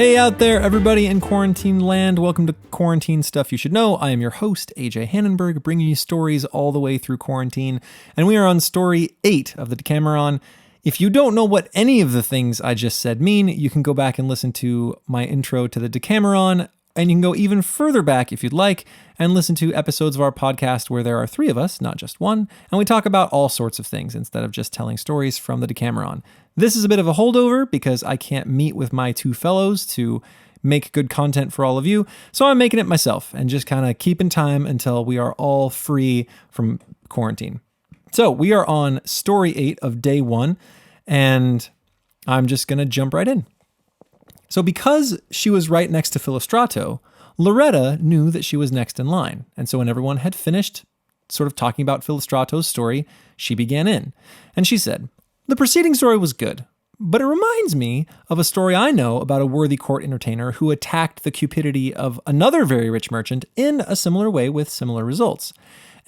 Hey out there, everybody in quarantine land. Welcome to Quarantine Stuff You Should Know. I am your host, AJ Hannenberg, bringing you stories all the way through quarantine. And we are on story 8 of the Decameron. If you don't know what any of the things I just said mean, you can go back and listen to my intro to the Decameron. And you can go even further back if you'd like and listen to episodes of our podcast where there are 3 of us, not just one, and we talk about all sorts of things instead of just telling stories from the Decameron. This is a bit of a holdover because I can't meet with my 2 fellows to make good content for all of you, so I'm making it myself and just kind of keeping time until we are all free from quarantine. So we are on story 8 of day 1, and I'm just going to jump right in. So because she was right next to Philostrato, Loretta knew that she was next in line. And so when everyone had finished sort of talking about Philostrato's story, she began in. And she said, "The preceding story was good, but it reminds me of a story I know about a worthy court entertainer who attacked the cupidity of another very rich merchant in a similar way with similar results.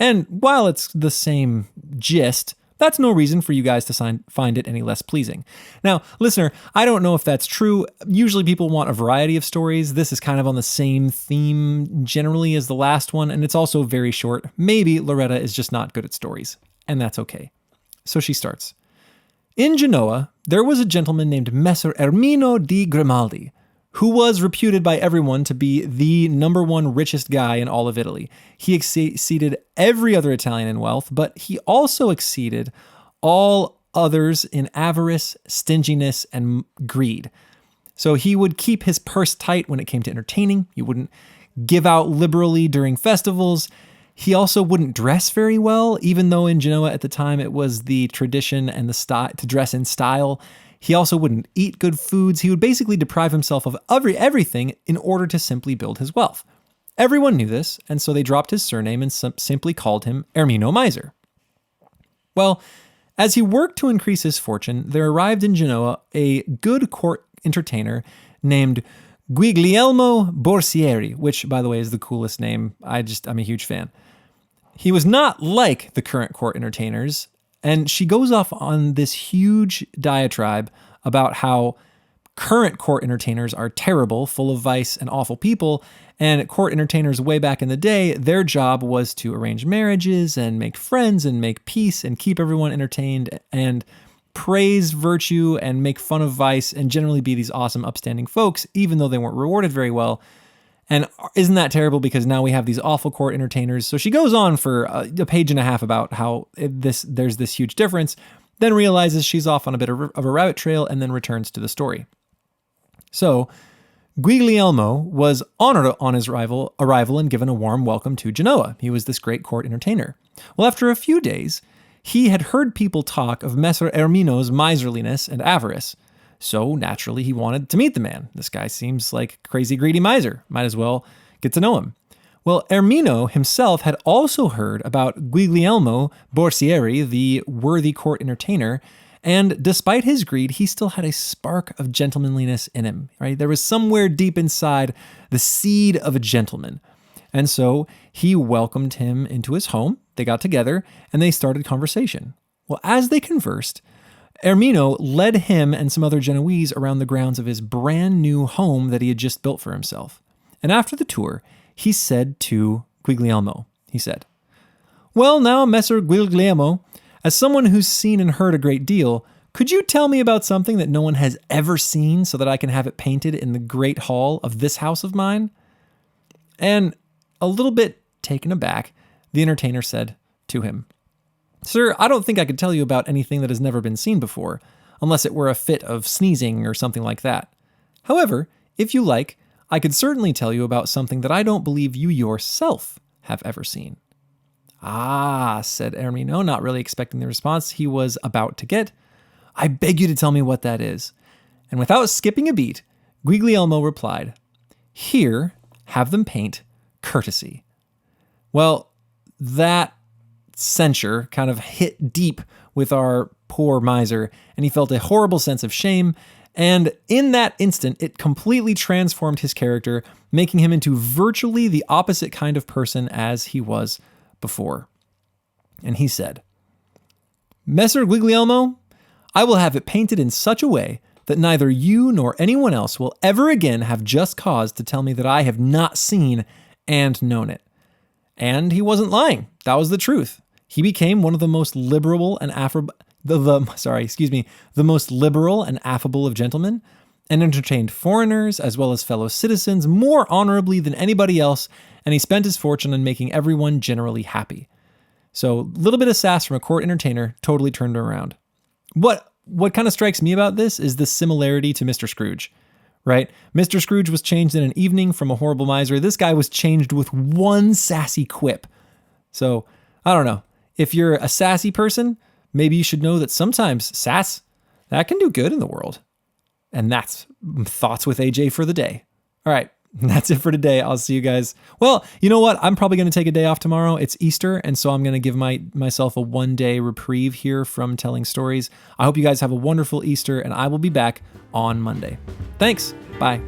And while it's the same gist, that's no reason for you guys to find it any less pleasing." Now, listener, I don't know if that's true. Usually people want a variety of stories. This is kind of on the same theme generally as the last one, and it's also very short. Maybe Loretta is just not good at stories, and that's okay. So she starts. "In Genoa, there was a gentleman named Messer Ermino di Grimaldi, who was reputed by everyone to be the number 1 richest guy in all of Italy. He exceeded every other Italian in wealth, but he also exceeded all others in avarice, stinginess, and greed. So he would keep his purse tight when it came to entertaining. He wouldn't give out liberally during festivals. He also wouldn't dress very well, even though in Genoa at the time it was the tradition and the style to dress in style. He also wouldn't eat good foods. He would basically deprive himself of everything in order to simply build his wealth. Everyone knew this, and so they dropped his surname and simply called him Ermino Miser. Well, as he worked to increase his fortune, there arrived in Genoa a good court entertainer named Guglielmo Borsieri, which, by the way, is the coolest name. I'm a huge fan. He was not like the current court entertainers, and she goes off on this huge diatribe about how current court entertainers are terrible, full of vice and awful people, and court entertainers way back in the day, their job was to arrange marriages and make friends and make peace and keep everyone entertained and praise virtue and make fun of vice and generally be these awesome, upstanding folks, even though they weren't rewarded very well. And isn't that terrible because now we have these awful court entertainers? So she goes on for a page and a half about how there's this huge difference, then realizes she's off on a bit of a rabbit trail and then returns to the story. So Guglielmo was honored on his arrival and given a warm welcome to Genoa. He was this great court entertainer. Well, after a few days, he had heard people talk of Messer Ermino's miserliness and avarice. So naturally, he wanted to meet the man. This guy seems like a crazy, greedy miser. Might as well get to know him. Well, Ermino himself had also heard about Guglielmo Borsieri, the worthy court entertainer, and despite his greed, he still had a spark of gentlemanliness in him. Right? There was somewhere deep inside the seed of a gentleman. And so he welcomed him into his home. They got together and they started conversation. Well, as they conversed, Ermino led him and some other Genoese around the grounds of his brand new home that he had just built for himself. And after the tour, he said to Guglielmo, he said, "Well, now, Messer Guglielmo, as someone who's seen and heard a great deal, could you tell me about something that no one has ever seen so that I can have it painted in the great hall of this house of mine?" And a little bit taken aback, the entertainer said to him, "Sir, I don't think I could tell you about anything that has never been seen before, unless it were a fit of sneezing or something like that. However, if you like, I could certainly tell you about something that I don't believe you yourself have ever seen." "Ah," said Ermino, not really expecting the response he was about to get. "I beg you to tell me what that is." And without skipping a beat, Guglielmo replied, "Here, have them paint courtesy." Well, that censure kind of hit deep with our poor miser, and he felt a horrible sense of shame. And in that instant, it completely transformed his character, making him into virtually the opposite kind of person as he was before. And he said, "Messer Guglielmo, I will have it painted in such a way that neither you nor anyone else will ever again have just cause to tell me that I have not seen and known it. And he wasn't lying. That was the truth. He became one of the most liberal and the most liberal and affable of gentlemen, and entertained foreigners as well as fellow citizens more honorably than anybody else, and he spent his fortune on making everyone generally happy. So a little bit of sass from a court entertainer totally turned him around. What kind of strikes me about this is the similarity to Mr. Scrooge, right? Mr. Scrooge was changed in an evening from a horrible miser. This guy was changed with one sassy quip. So I don't know. If you're a sassy person, maybe you should know that sometimes sass, that can do good in the world. And that's Thoughts with AJ for the day. All right, that's it for today. I'll see you guys. Well, you know what? I'm probably going to take a day off tomorrow. It's Easter, and so I'm going to give myself a one-day reprieve here from telling stories. I hope you guys have a wonderful Easter, and I will be back on Monday. Thanks. Bye.